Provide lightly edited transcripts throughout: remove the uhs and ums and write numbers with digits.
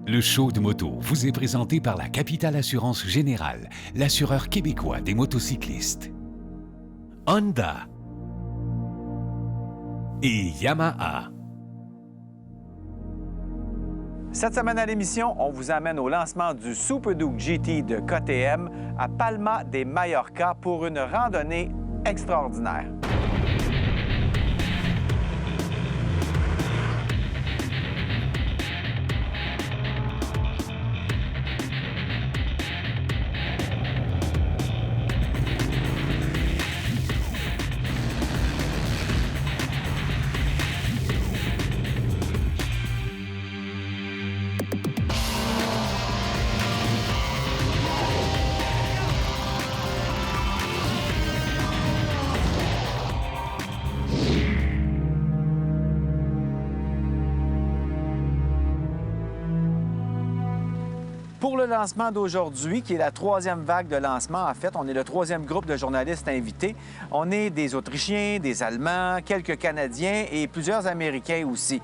Le show de moto vous est présenté par la Capitale Assurance Générale, l'assureur québécois des motocyclistes. Honda et Yamaha. Cette semaine à l'émission, on vous amène au lancement du Super Duke GT de KTM à Palma de Mallorca pour une randonnée extraordinaire. Pour le lancement d'aujourd'hui, qui est la troisième vague de lancement, en fait, on est le troisième groupe de journalistes invités. On est des Autrichiens, des Allemands, quelques Canadiens et plusieurs Américains aussi.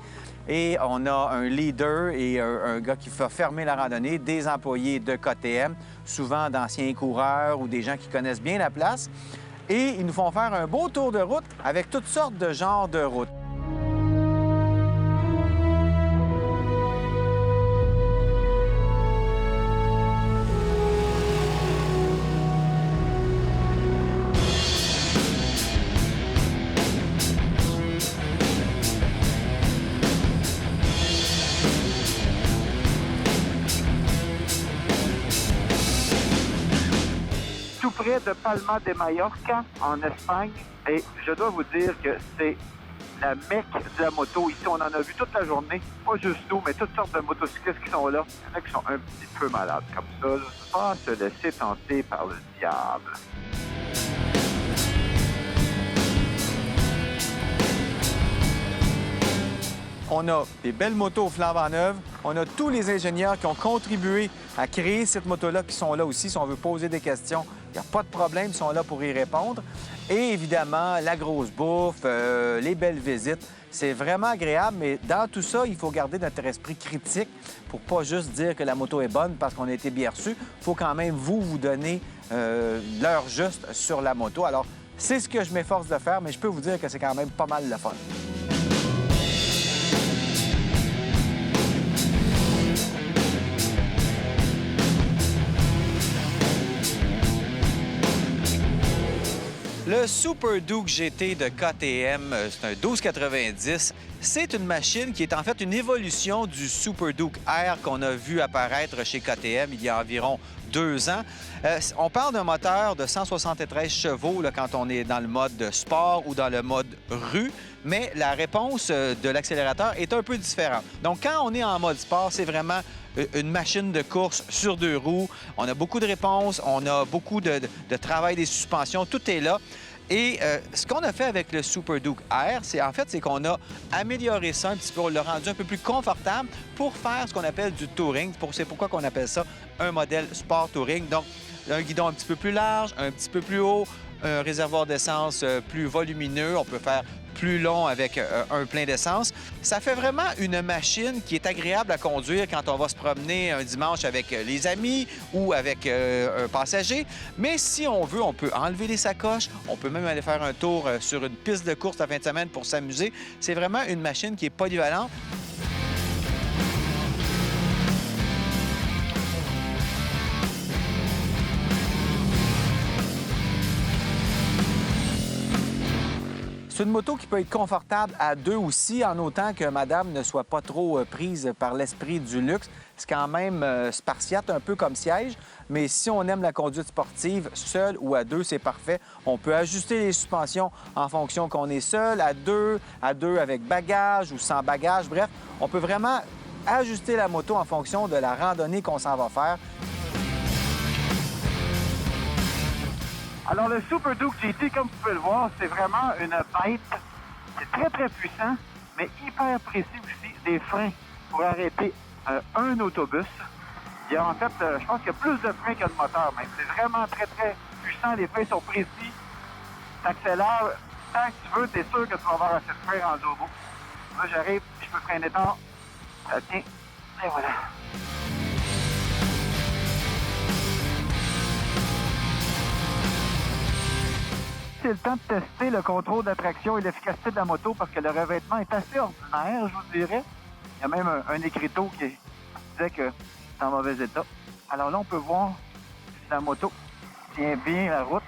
Et on a un leader et un gars qui fait fermer la randonnée, des employés de KTM, souvent d'anciens coureurs ou des gens qui connaissent bien la place. Et ils nous font faire un beau tour de route avec toutes sortes de genres de routes. Près de Palma de Mallorca, en Espagne. Et je dois vous dire que c'est la mecque de la moto. Ici, on en a vu toute la journée. Pas juste nous, mais toutes sortes de motocyclistes qui sont là. Il y en a qui sont un petit peu malades comme ça. Pas se laisser tenter par le diable. On a des belles motos flambant neuves. On a tous les ingénieurs qui ont contribué à créer cette moto-là qui sont là aussi. Si on veut poser des questions, il n'y a pas de problème, ils sont là pour y répondre. Et évidemment, la grosse bouffe, les belles visites. C'est vraiment agréable, mais dans tout ça, il faut garder notre esprit critique pour pas juste dire que la moto est bonne parce qu'on a été bien reçu. Il faut quand même vous donner l'heure juste sur la moto. Alors, c'est ce que je m'efforce de faire, mais je peux vous dire que c'est quand même pas mal le fun. Le Super Duke GT de KTM, c'est un 1290. C'est une machine qui est en fait une évolution du Super Duke R qu'on a vu apparaître chez KTM il y a environ 2 ans. On parle d'un moteur de 173 chevaux là, quand on est dans le mode sport ou dans le mode rue, mais la réponse de l'accélérateur est un peu différente. Donc, quand on est en mode sport, c'est vraiment une machine de course sur 2 roues. On a beaucoup de réponses, on a beaucoup de travail des suspensions, tout est là. Et ce qu'on a fait avec le Super Duke R, c'est qu'on a amélioré ça un petit peu, on l'a rendu un peu plus confortable pour faire ce qu'on appelle du touring. C'est pourquoi on appelle ça un modèle sport touring. Donc, un guidon un petit peu plus large, un petit peu plus haut, un réservoir d'essence plus volumineux. On peut faire plus long avec un plein d'essence. Ça fait vraiment une machine qui est agréable à conduire quand on va se promener un dimanche avec les amis ou avec un passager. Mais si on veut, on peut enlever les sacoches. On peut même aller faire un tour sur une piste de course la fin de semaine pour s'amuser. C'est vraiment une machine qui est polyvalente. C'est une moto qui peut être confortable à 2 aussi, en autant que madame ne soit pas trop prise par l'esprit du luxe. C'est quand même spartiate, un peu comme siège, mais si on aime la conduite sportive, seul ou à 2, c'est parfait. On peut ajuster les suspensions en fonction qu'on est seul, à 2 avec bagage ou sans bagage. Bref, on peut vraiment ajuster la moto en fonction de la randonnée qu'on s'en va faire. Alors, le Super Duke GT, comme vous pouvez le voir, c'est vraiment une bête. C'est très, très puissant, mais hyper précis aussi. Des freins pour arrêter un autobus. Il y a en fait, je pense qu'il y a plus de freins que de moteur, même. C'est vraiment très, très puissant. Les freins sont précis. T'accélères. Tant que tu veux, t'es sûr que tu vas avoir assez de freins rendu au bout. Là, j'arrive, je peux freiner tard. Ça tient. Et voilà. c'est le temps de tester le contrôle d'attraction et l'efficacité de la moto parce que le revêtement est assez ordinaire, je vous dirais. Il y a même un écriteau qui disait que c'est en mauvais état. Alors là, on peut voir si la moto tient bien la route.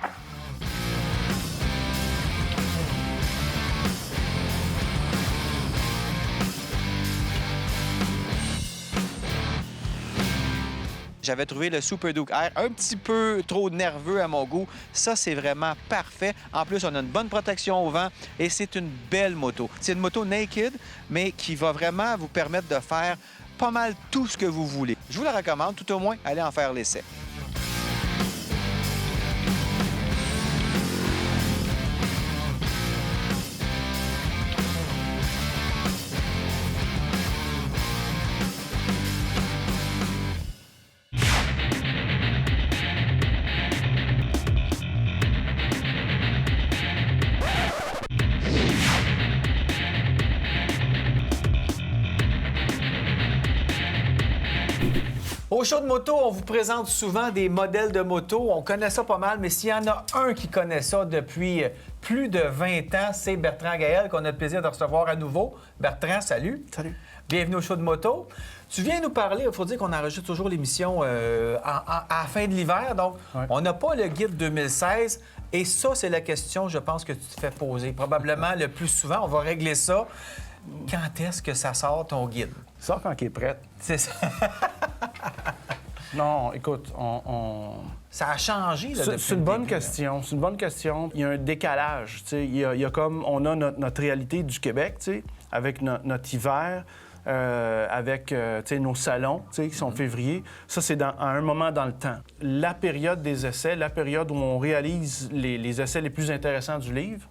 J'avais trouvé le Super Duke Air un petit peu trop nerveux à mon goût. Ça, c'est vraiment parfait. En plus, on a une bonne protection au vent et c'est une belle moto. C'est une moto naked, mais qui va vraiment vous permettre de faire pas mal tout ce que vous voulez. Je vous la recommande, tout au moins, allez en faire l'essai. Au show de moto, on vous présente souvent des modèles de moto. On connaît ça pas mal, mais s'il y en a un qui connaît ça depuis plus de 20 ans, c'est Bertrand Gaël, qu'on a le plaisir de recevoir à nouveau. Bertrand, salut. Salut. Bienvenue au show de moto. Tu viens nous parler, il faut dire qu'on enregistre toujours l'émission à la fin de l'hiver, donc on n'a pas le guide 2016. Et ça, c'est la question, je pense, que tu te fais poser probablement le plus souvent. On va régler ça. Quand est-ce que ça sort, ton guide? Sors quand il est prêt. C'est ça. Non, écoute, Ça a changé, là, depuis c'est une le bonne début, là. question. C'est une bonne question. Il y a un décalage. Tu sais. Il y a comme... On a notre réalité du Québec, tu sais, avec notre hiver, avec tu sais, nos salons, tu sais, qui sont février. Ça, c'est à un moment dans le temps. La période des essais, la période où on réalise les essais les plus intéressants du livre,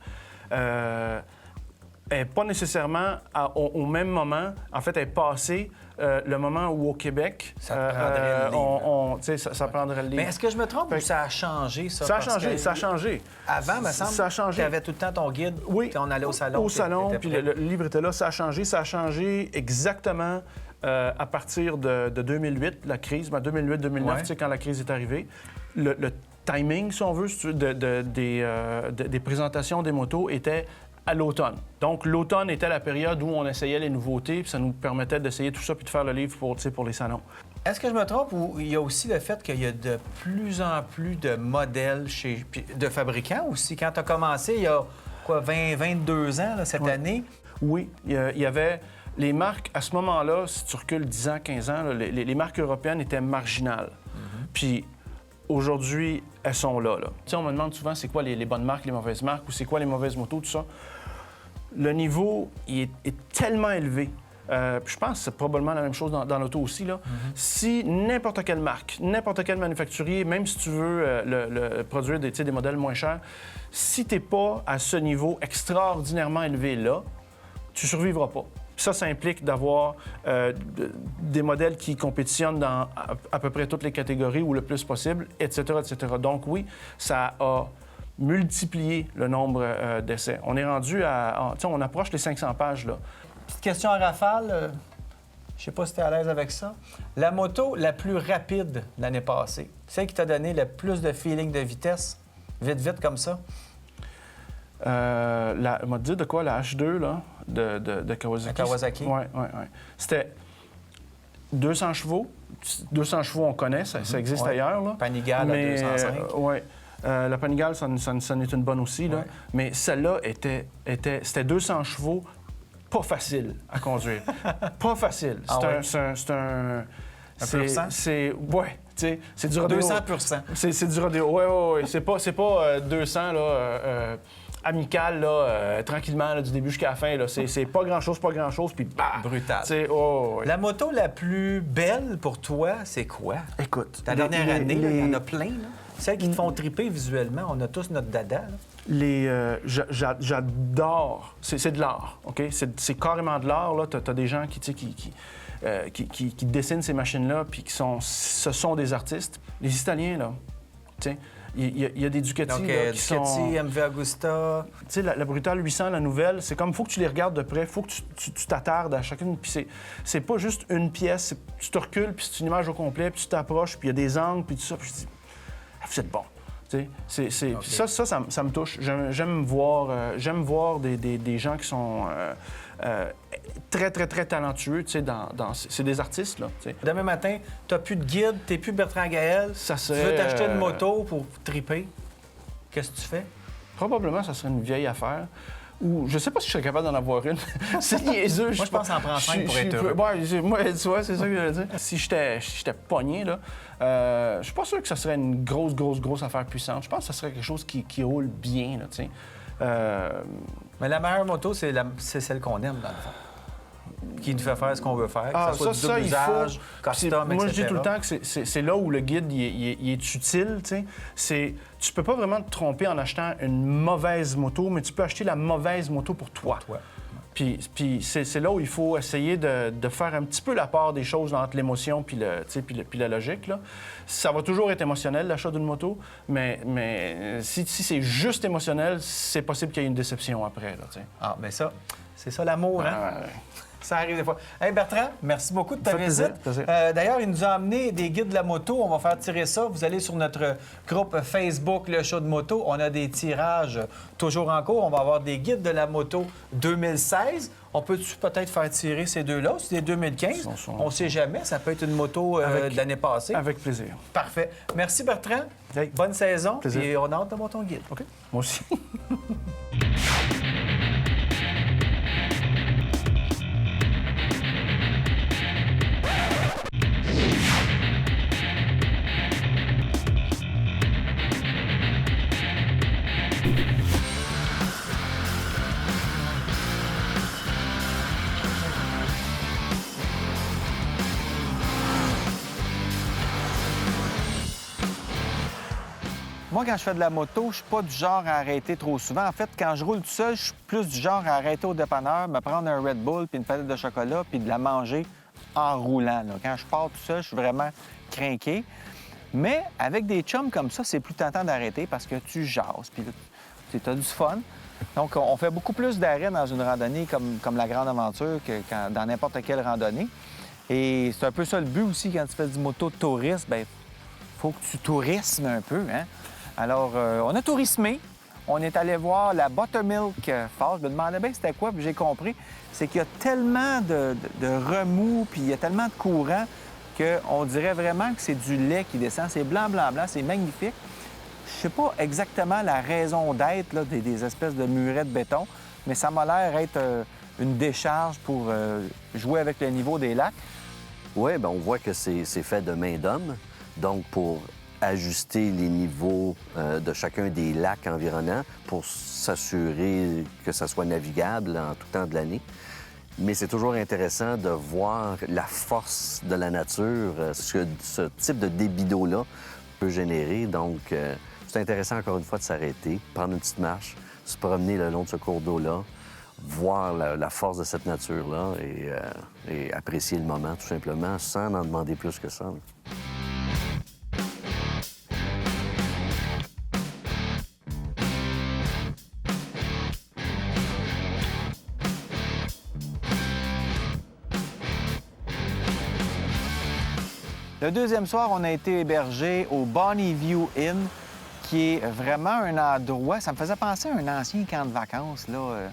est pas nécessairement au même moment. En fait, elle est passée le moment où, au Québec, Ça prendrait le livre. ça prendrait le livre. Mais est-ce que je me trompe ou ça a changé, ça? Ça a Parce changé, que ça a changé. Avant, me semble, ça a changé. tu avais tout le temps ton guide. Oui. Puis on allait au salon. Au salon, t'étais puis prêt. le livre était là. Ça a changé. Ça a changé exactement à partir de 2008, la crise. 2008-2009, Ouais. tu sais, quand la crise est arrivée. Le timing, si on veut, des présentations des motos était à l'automne. Donc, l'automne était la période où on essayait les nouveautés, puis ça nous permettait d'essayer tout ça puis de faire le livre pour les salons. Est-ce que je me trompe ou il y a aussi le fait qu'il y a de plus en plus de modèles de fabricants aussi? Quand tu as commencé, il y a quoi, 22 ans, là, cette année? Oui, il y avait... Les marques, à ce moment-là, si tu recules 10 ans, 15 ans, là, les marques européennes étaient marginales. Puis aujourd'hui, elles sont là. Tu sais, on me demande souvent c'est quoi les bonnes marques, les mauvaises marques, ou c'est quoi les mauvaises motos, tout ça. Le niveau il est tellement élevé. Puis je pense que c'est probablement la même chose dans l'auto aussi. Là. Si n'importe quelle marque, n'importe quel manufacturier, même si tu veux produire des modèles moins chers, si tu n'es pas à ce niveau extraordinairement élevé là, tu survivras pas. Puis ça implique d'avoir des modèles qui compétitionnent dans à peu près toutes les catégories ou le plus possible, etc., etc. Donc oui, ça a multiplié le nombre d'essais. On est rendu on approche les 500 pages, là. Petite question à rafale. Je sais pas si tu es à l'aise avec ça. La moto la plus rapide l'année passée, celle qui t'a donné le plus de feeling de vitesse, vite, comme ça? On m'a dit de quoi, la H2, là, de Kawasaki. La Kawasaki? Oui. C'était 200 chevaux. 200 chevaux, on connaît, ça existe Ouais. ailleurs, là. Panigale à 205. Oui. La Panigale, ça en est une bonne aussi, là. Ouais. Mais celle-là c'était 200 chevaux, pas facile à conduire. Pas facile. Ah ouais? C'est un... Un pur sang? Ouais, tu sais, c'est du rodéo. 200%. C'est du rodéo. Oui. C'est pas 200, là, amical, là, tranquillement, là, du début jusqu'à la fin, là. C'est pas grand-chose, puis bah! Brutal. Tu sais, ouais. La moto la plus belle pour toi, c'est quoi? Écoute... Ta dernière année, là, il y en a plein, là. Celles qui te font triper visuellement, on a tous notre dada, là. J'adore. C'est de l'art, OK? C'est carrément de l'art, là. T'as des gens qui dessinent ces machines-là, puis ce sont des artistes. Les Italiens, là, tu sais, il y a des Ducati, Donc, là, qui Ducati, sont... MV Agusta. Tu sais, la Brutal 800, la nouvelle, c'est comme, faut que tu les regardes de près, faut que tu t'attardes à chacune, puis c'est pas juste une pièce, tu te recules, puis c'est une image au complet, puis tu t'approches, puis il y a des angles, puis tout ça, puis je dis, ah, vous êtes bon. Tu sais, ça me touche. J'aime voir des gens qui sont très, très, très talentueux, tu sais, c'est des artistes, là. Tu sais. Demain matin, tu n'as plus de guide, tu n'es plus Bertrand Gaël, Ça tu serait, veux t'acheter une moto pour triper. Qu'est-ce que tu fais? Probablement, ça serait une vieille affaire. Ou je sais pas si je serais capable d'en avoir une. C'est niaiseux. Moi, je pense en prendre 5 pour être heureux. Moi, tu vois, c'est ça que je veux dire. Si j'étais pogné, là, je suis pas sûr que ça serait une grosse affaire puissante. Je pense que ça serait quelque chose qui roule bien, là, tu sais. Mais la meilleure moto, c'est celle qu'on aime, dans le fond. Qui nous fait faire ce qu'on veut faire, que ça soit du double usage, custom, Moi, etc. je dis tout le temps que c'est là où le guide il est utile, tu sais. Tu peux pas vraiment te tromper en achetant une mauvaise moto, mais tu peux acheter la mauvaise moto pour toi. Puis c'est là où il faut essayer de faire un petit peu la part des choses entre l'émotion puis la logique, là. Ça va toujours être émotionnel, l'achat d'une moto, mais si c'est juste émotionnel, c'est possible qu'il y ait une déception après, là, tu sais. Ah, mais ça, c'est ça l'amour, hein? Ouais. Ça arrive des fois. Hey Bertrand, merci beaucoup de ta visite. plaisir. D'ailleurs, il nous a amené des guides de la moto. On va faire tirer ça. Vous allez sur notre groupe Facebook, Le Show de moto. On a des tirages toujours en cours. On va avoir des guides de la moto 2016. On peut-tu peut-être faire tirer ces deux-là? C'est des 2015. On ne sait jamais. Ça peut être une moto de l'année passée. Avec plaisir. Parfait. Merci Bertrand. Hey. Bonne saison. Plaisir. Et on a hâte d'avoir ton guide. OK. Moi aussi. Moi, quand je fais de la moto, je suis pas du genre à arrêter trop souvent. En fait, quand je roule tout seul, je suis plus du genre à arrêter au dépanneur, me prendre un Red Bull puis une palette de chocolat puis de la manger en roulant, là. Quand je pars tout seul, je suis vraiment crinqué. Mais avec des chums comme ça, c'est plus tentant d'arrêter parce que tu jases, puis tu as du fun. Donc, on fait beaucoup plus d'arrêts dans une randonnée comme la Grande Aventure que dans n'importe quelle randonnée. Et c'est un peu ça le but aussi quand tu fais du moto de tourisme. Bien, faut que tu tourismes un peu, hein? Alors, on a tourismé. On est allé voir la Buttermilk Falls. Je me demandais bien c'était quoi, puis j'ai compris. C'est qu'il y a tellement de remous, puis il y a tellement de courant qu'on dirait vraiment que c'est du lait qui descend. C'est blanc, c'est magnifique. Je sais pas exactement la raison d'être là, des espèces de murets de béton, mais ça m'a l'air être une décharge pour jouer avec le niveau des lacs. Oui, bien, on voit que c'est fait de main d'homme. Donc, pour ajuster les niveaux de chacun des lacs environnants pour s'assurer que ça soit navigable en tout temps de l'année. Mais c'est toujours intéressant de voir la force de la nature, ce que ce type de débit d'eau-là peut générer. Donc, c'est intéressant, encore une fois, de s'arrêter, prendre une petite marche, se promener le long de ce cours d'eau-là, voir la force de cette nature-là et apprécier le moment, tout simplement, sans en demander plus que ça. Le deuxième soir, on a été hébergé au Bonny View Inn, qui est vraiment un endroit... Ça me faisait penser à un ancien camp de vacances, là,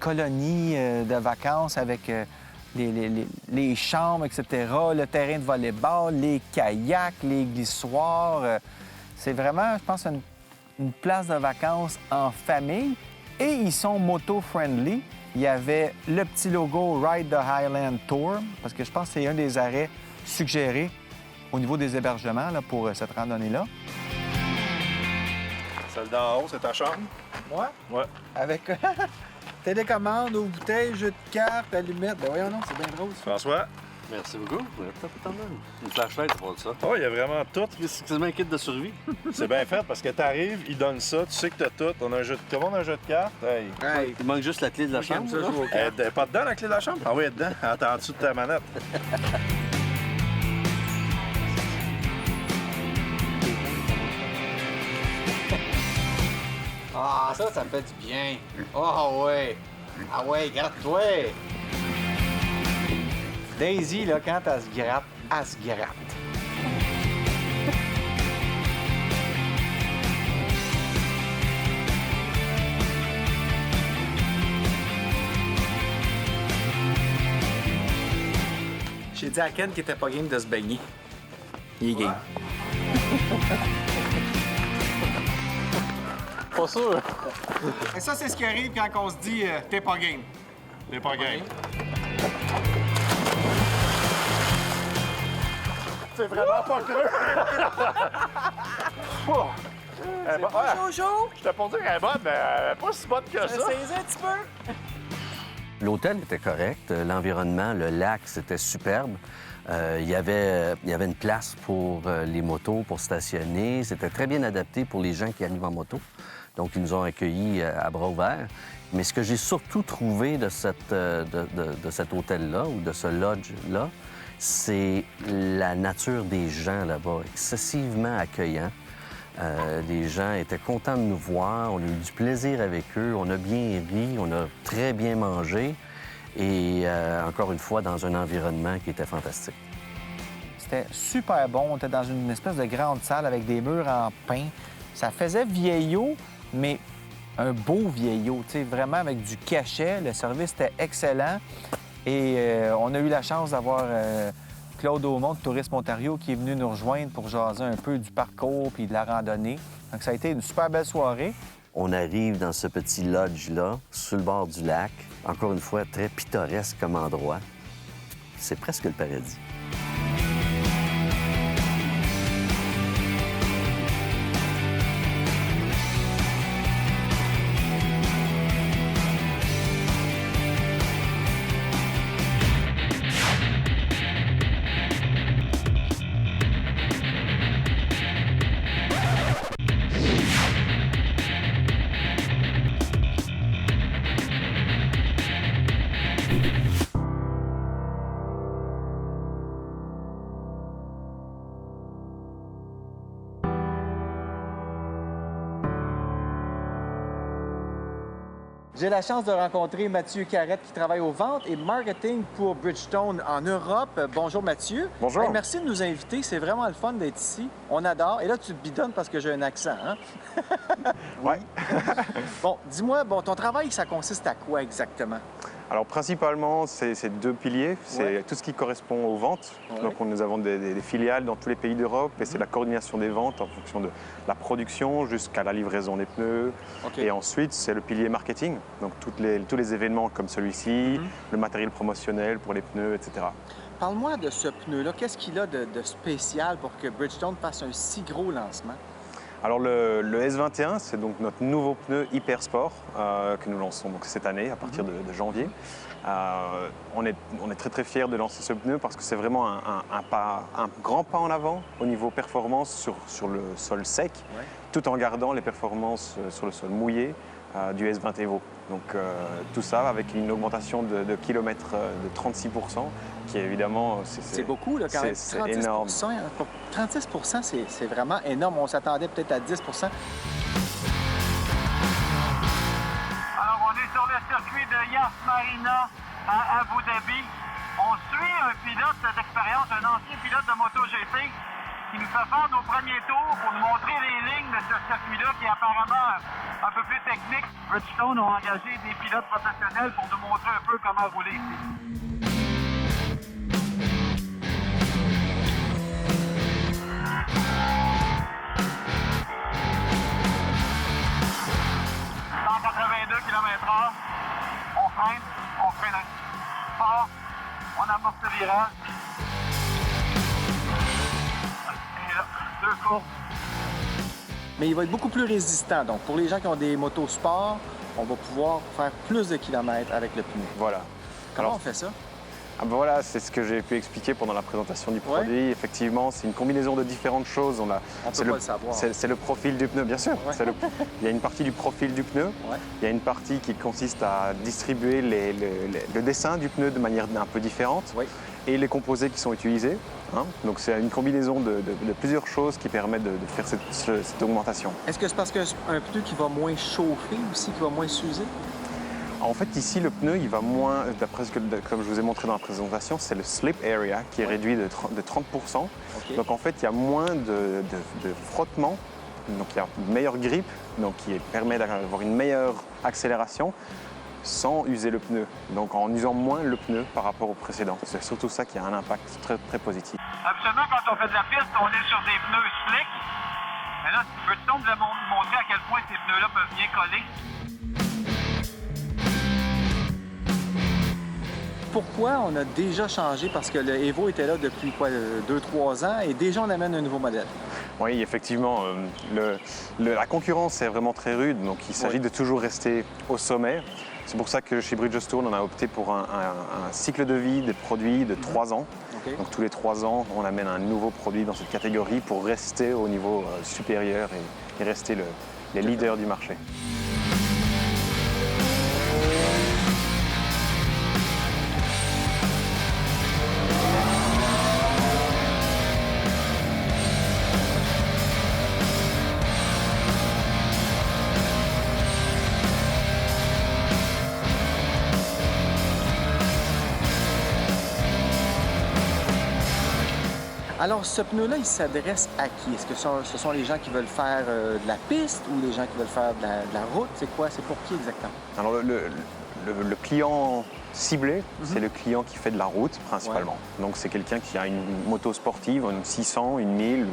colonie de vacances avec les chambres, etc., le terrain de volley-ball, les kayaks, les glissoires. C'est vraiment, je pense, une place de vacances en famille. Et ils sont moto-friendly. Il y avait le petit logo Ride the Highland Tour, parce que je pense que c'est un des arrêts suggérés au niveau des hébergements là, pour cette randonnée-là. Celle d'en haut, c'est ta chambre? Moi? Ouais. Avec télécommande, aux bouteilles, jeux de cartes, allumettes. Ben voyons, non, c'est bien drôle, ça. François? Merci beaucoup. Une flashlight pour ça. Oh, il y a vraiment tout. C'est quasiment un kit de survie. C'est bien fait parce que t'arrives, ils donnent ça, tu sais que t'as tout. On a un jeu de... Comment on a un jeu de cartes? Hey. Hey, Il manque juste la clé de la chambre. ça, là. jouer aux cartes. Elle est pas dedans, la clé de la chambre? Ah oui, elle est dedans. Elle est en dessous de ta manette. Ah, ça fait du bien. Oh, ouais. Ah ouais, gratte-toi. Daisy, là, quand elle se gratte, elle se gratte. dit à Ken qu'il était pas game de se baigner. Il est game. Pas sûr. Et ça, c'est ce qui arrive quand on se dit t'es pas game. T'es pas game. C'est vraiment pas creux. C'est pas Jojo! Je t'ai pas dit qu'elle est bonne, mais elle est pas si bonne que ça. Essayez un petit peu. L'hôtel était correct, l'environnement, le lac, c'était superbe. Il y avait une place pour les motos, pour stationner. C'était très bien adapté pour les gens qui arrivent en moto. Donc, ils nous ont accueillis à bras ouverts. Mais ce que j'ai surtout trouvé de cet hôtel-là ou de ce lodge-là, c'est la nature des gens là-bas, excessivement accueillants. Les gens étaient contents de nous voir, on a eu du plaisir avec eux, on a bien ri, on a très bien mangé et encore une fois, dans un environnement qui était fantastique. C'était super bon. On était dans une espèce de grande salle avec des murs en pin. Ça faisait vieillot, mais un beau vieillot, tu sais, vraiment avec du cachet. Le service était excellent. Et on a eu la chance d'avoir Claude Aumont de Tourisme Ontario qui est venu nous rejoindre pour jaser un peu du parcours puis de la randonnée. Donc, ça a été une super belle soirée. On arrive dans ce petit lodge-là, sur le bord du lac. Encore une fois, très pittoresque comme endroit. C'est presque le paradis. J'ai la chance de rencontrer Mathieu Carrette qui travaille aux ventes et marketing pour Bridgestone en Europe. Bonjour Mathieu. Bonjour. Hey, merci de nous inviter. C'est vraiment le fun d'être ici. On adore. Et là, tu te bidonnes parce que j'ai un accent, hein? Ouais. Bon, dis-moi, ton travail, ça consiste à quoi exactement? Alors principalement, c'est deux piliers. C'est Ouais. tout ce qui correspond aux ventes. Ouais. Donc nous avons des filiales dans tous les pays d'Europe et c'est la coordination des ventes en fonction de la production jusqu'à la livraison des pneus. OK. Et ensuite, c'est le pilier marketing. Donc tous les événements comme celui-ci, le matériel promotionnel pour les pneus, etc. Parle-moi de ce pneu-là. Qu'est-ce qu'il a de spécial pour que Bridgestone fasse un si gros lancement? Alors le S21, c'est donc notre nouveau pneu hyper sport que nous lançons donc cette année à partir de janvier. On est très très fiers de lancer ce pneu parce que c'est vraiment un grand pas en avant au niveau performance sur le sol sec, Ouais. tout en gardant les performances sur le sol mouillé du S20 Evo. Donc tout ça avec une augmentation de kilomètres de 36%, qui est évidemment... C'est beaucoup, là, quand même. C'est 36 énorme. Pour 36 c'est vraiment énorme. On s'attendait peut-être à 10 Alors, on est sur le circuit de Yas Marina à Abu Dhabi. On suit un pilote d'expérience, un ancien pilote de MotoGP, qui nous fait faire nos premiers tours pour nous montrer les lignes de ce circuit-là qui est apparemment un peu plus technique. Bridgestone ont engagé des pilotes professionnels pour nous montrer un peu comment rouler ici. km/h. On freine fort, on amorce le virage. Et là, deux courbes. Mais il va être beaucoup plus résistant. Donc, pour les gens qui ont des motos sport, on va pouvoir faire plus de kilomètres avec le pneu. Voilà. Comment Alors, on fait ça? Ah ben voilà, c'est ce que j'ai pu expliquer pendant la présentation du produit. Effectivement, c'est une combinaison de différentes choses. On peut pas le savoir. C'est le profil du pneu, bien sûr. Ouais. Il y a une partie du profil du pneu. Ouais. Il y a une partie qui consiste à distribuer le dessin du pneu de manière un peu différente. Oui. Et les composés qui sont utilisés. Hein. Donc c'est une combinaison de plusieurs choses qui permettent de faire cette augmentation. Est-ce que c'est parce qu'un pneu qui va moins chauffer aussi, qui va moins s'user? En fait, ici, le pneu, il va moins, d'après ce que, comme je vous ai montré dans la présentation, c'est le slip area qui est réduit de 30%. OK. Donc en fait, il y a moins de frottement, donc il y a une meilleure grippe, donc qui permet d'avoir une meilleure accélération, sans user le pneu, donc en usant moins le pneu par rapport au précédent. C'est surtout ça qui a un impact très, très positif. Absolument, quand on fait de la piste, on est sur des pneus slick. Mais là, peux-tu donc montrer à quel point ces pneus-là peuvent bien coller? Pourquoi on a déjà changé? Parce que le Evo était là depuis 2-3 ans et déjà on amène un nouveau modèle. Oui, effectivement, la concurrence est vraiment très rude, donc il s'agit de toujours rester au sommet. C'est pour ça que chez Bridgestone, on a opté pour un cycle de vie des produits de 3 ans. Okay. Donc tous les 3 ans, on amène un nouveau produit dans cette catégorie pour rester au niveau supérieur et rester les leaders du marché. Alors, ce pneu-là, il s'adresse à qui? Est-ce que ce sont les gens qui veulent faire de la piste ou les gens qui veulent faire de la route? C'est quoi? C'est pour qui exactement? Alors, le client ciblé, c'est le client qui fait de la route principalement. Ouais. Donc, c'est quelqu'un qui a une moto sportive, une 600, une 1000,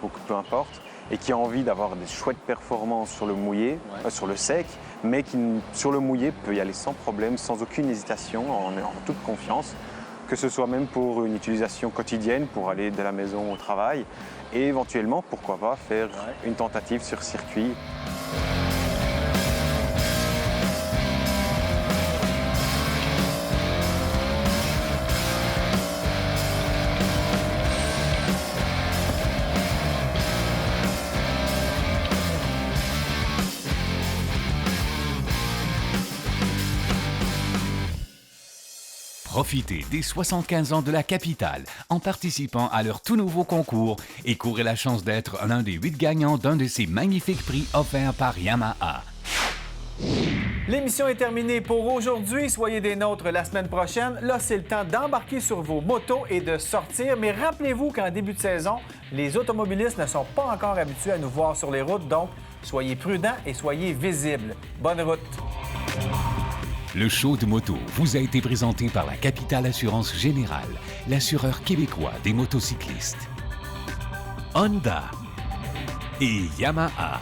ou peu importe, et qui a envie d'avoir des chouettes performances sur le mouillé, sur le sec, mais qui, sur le mouillé, peut y aller sans problème, sans aucune hésitation, en toute confiance. Que ce soit même pour une utilisation quotidienne, pour aller de la maison au travail, et éventuellement, pourquoi pas, faire une tentative sur circuit. Profitez des 75 ans de la capitale en participant à leur tout nouveau concours et courez la chance d'être l'un des 8 gagnants d'un de ces magnifiques prix offerts par Yamaha. L'émission est terminée pour aujourd'hui. Soyez des nôtres la semaine prochaine. Là, c'est le temps d'embarquer sur vos motos et de sortir. Mais rappelez-vous qu'en début de saison, les automobilistes ne sont pas encore habitués à nous voir sur les routes. Donc, soyez prudents et soyez visibles. Bonne route! Le show de moto vous a été présenté par la Capitale Assurance Générale, l'assureur québécois des motocyclistes. Honda et Yamaha.